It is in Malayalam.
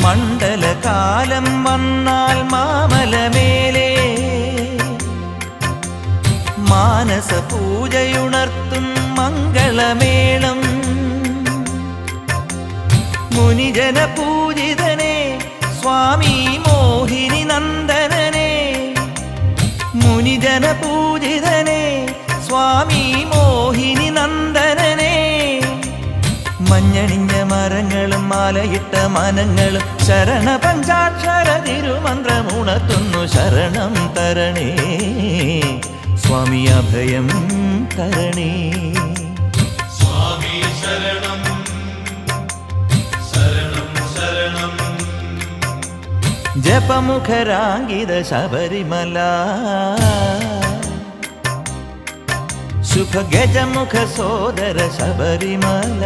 മണ്ഡലകാലം വന്നാൽ മാമലമേലേ മാനസ പൂജയുണർത്തും മംഗളമേളം. മുനിജന പൂജിതനേ സ്വാമി മോഹിനി നന്ദനനേ, മുനിജന പൂജിതനേ സ്വാമി മോഹിനി നന്ദനനേ. മഞ്ഞണിഞ്ഞ മരങ്ങളും മാലയിട്ട മനങ്ങളും ശരണ പഞ്ചാക്ഷര തിരുമന്ത്രമുണർത്തുന്നു. ശരണം തരണേ സ്വാമി, അഭയം തരണേ സ്വാമി. ശരണം ശരണം ശരണം. ജപമുഖരാങ്കിത ശബരിമല, ശുഭ ഗജമുഖ സോദര ശബരിമല.